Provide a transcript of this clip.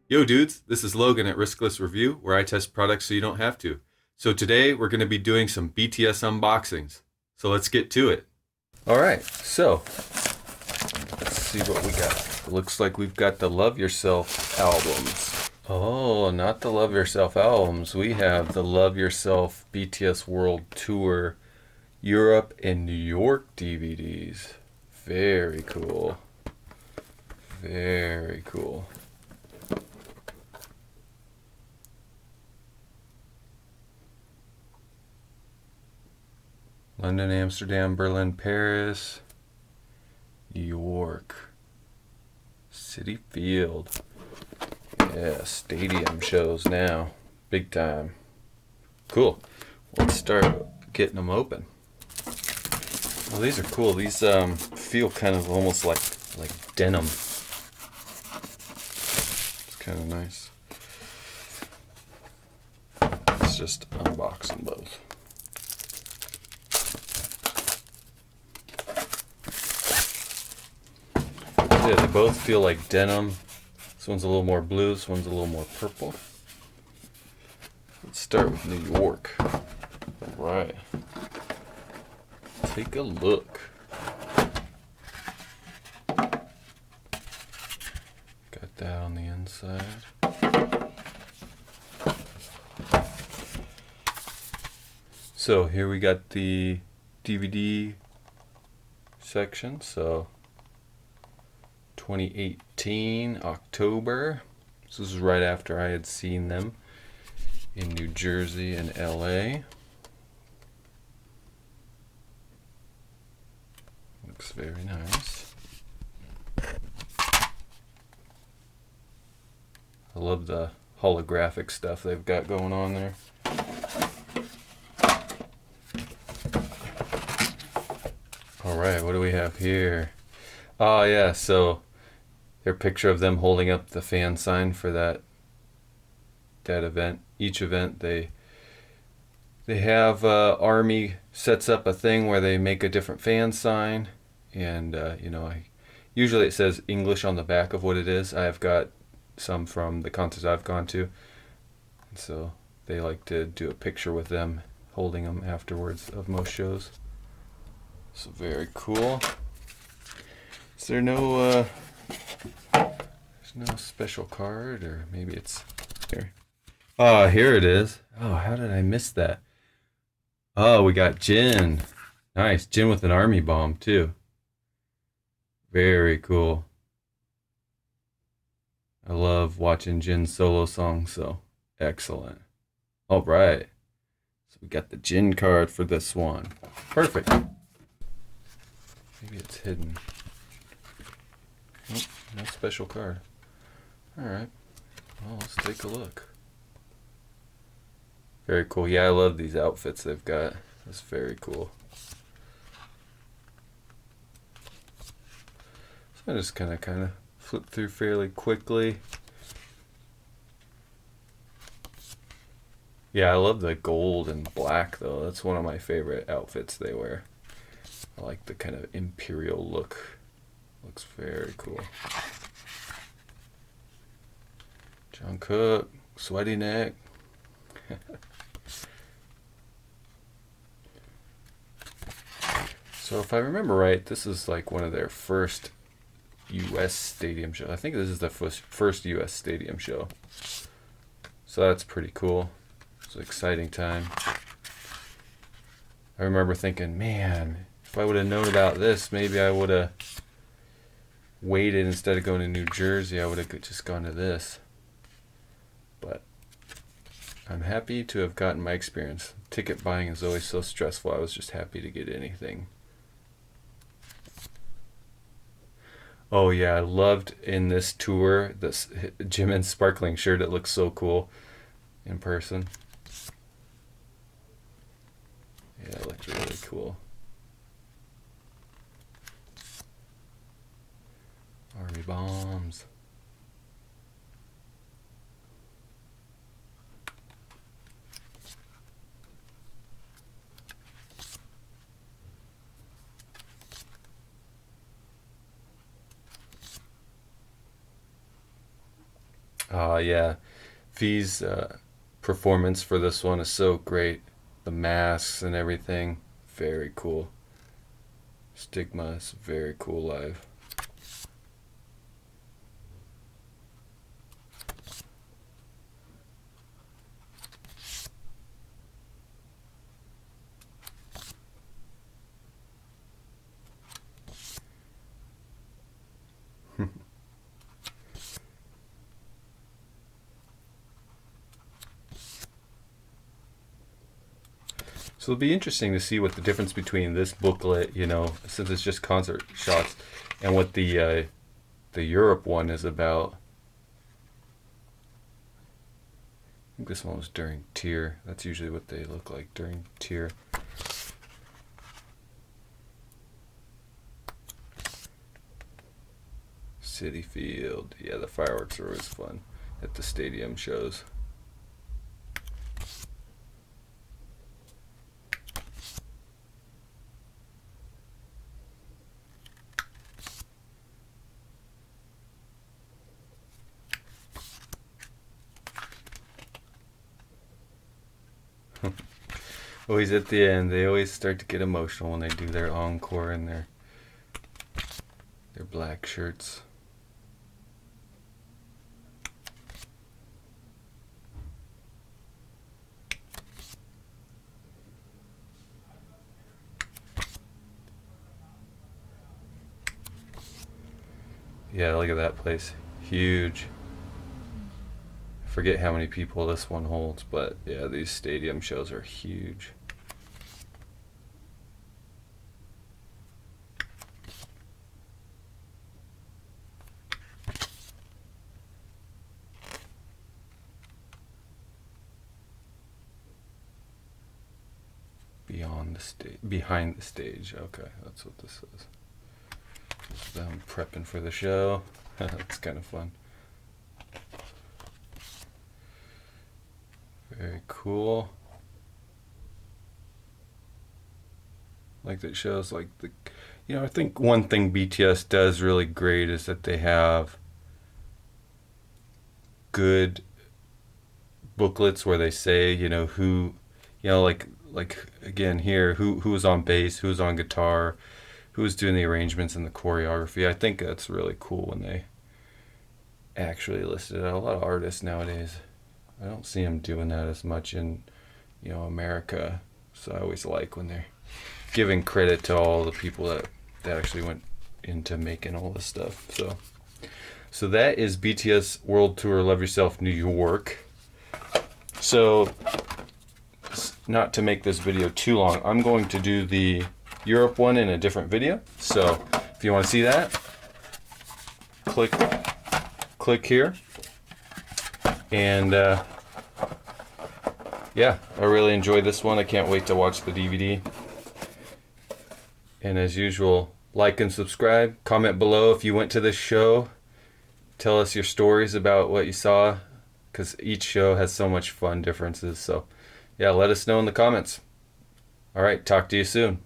Yo, dudes, this is Logan at Riskless Review, where I test products so you don't have to. So today we're going to be doing some BTS unboxings. So let's get to it. All right, so let's see what we got. It looks like we've got the Love Yourself albums. Oh, not the Love Yourself albums. We have the Love Yourself BTS World Tour Europe and New York DVDs. Very cool. Very cool. London, Amsterdam, Berlin, Paris, New York, City Field. Yeah, stadium shows now. Big time. Cool. Let's start getting them open. Well, these are cool. These feel kind of almost like denim. It's kind of nice. Let's just unbox them both. Yeah, they both feel like denim. This one's a little more blue, this one's a little more purple. Let's start with New York. Alright. Take a look. Got that on the inside. So here we got the DVD section. So 2018 October. This was right after I had seen them in New Jersey and LA. Looks very nice. I love the holographic stuff they've got going on there. Alright, what do we have here? Oh yeah, so their picture of them holding up the fan sign for that event. Each event they have Army sets up a thing where they make a different fan sign, and usually it says English on the back of what it is. I've got some from the concerts I've gone to, and so they like to do a picture with them holding them afterwards of most shows. So very cool. Is there no there's no special card, or maybe it's here? Oh, here it is. Oh, how did I miss that? Oh, we got Jin. Nice. Jin with an army bomb, too. Very cool. I love watching Jin's solo songs, so excellent. All right. So we got the Jin card for this one. Perfect. Maybe it's hidden. Nope, no special card. All right. Well, let's take a look. Very cool. Yeah, I love these outfits they've got. That's very cool. So I just kind of flip through fairly quickly. Yeah, I love the gold and black though. That's one of my favorite outfits they wear. I like the kind of imperial look. Looks very cool. Jungkook, sweaty neck. So if I remember right, this is like one of their first U.S. stadium shows. I think this is the first U.S. stadium show. So that's pretty cool. It's an exciting time. I remember thinking, man, if I would have known about this, maybe I would have waited instead of going to New Jersey. I would have just gone to this. But I'm happy to have gotten my experience. Ticket buying is always so stressful. I was just happy to get anything. Oh yeah, I loved in this tour this Jimin's sparkling shirt. It looks so cool in person. Yeah, it looked really cool. Army bombs. Yeah, V's performance for this one is so great. The masks and everything, very cool. Stigma is very cool live. So it'll be interesting to see what the difference between this booklet, since it's just concert shots, and what the Europe one is about. I think this one was during Tier. That's usually what they look like during Tier. City Field. Yeah, the fireworks are always fun at the stadium shows. Always at the end, they always start to get emotional when they do their encore in their black shirts. Yeah, look at that place. Huge. I forget how many people this one holds, but yeah, these stadium shows are huge. Behind the stage. Okay, that's what this is. Just them prepping for the show. That's kind of fun. Very cool. Like that shows like I think one thing BTS does really great is that they have good booklets where they say, who, like again here, who was on bass, who was on guitar, who was doing the arrangements and the choreography. I think that's really cool when they actually listed it. A lot of artists nowadays, I don't see them doing that as much in, America. So I always like when they're giving credit to all the people that actually went into making all this stuff. So that is BTS World Tour Love Yourself New York. So not to make this video too long, I'm going to do the Europe one in a different video. So if you want to see that, click here. And yeah, I really enjoyed this one. I can't wait to watch the DVD. And as usual, like and subscribe. Comment below if you went to this show. Tell us your stories about what you saw, because each show has so much fun differences. So yeah, let us know in the comments. All right, talk to you soon.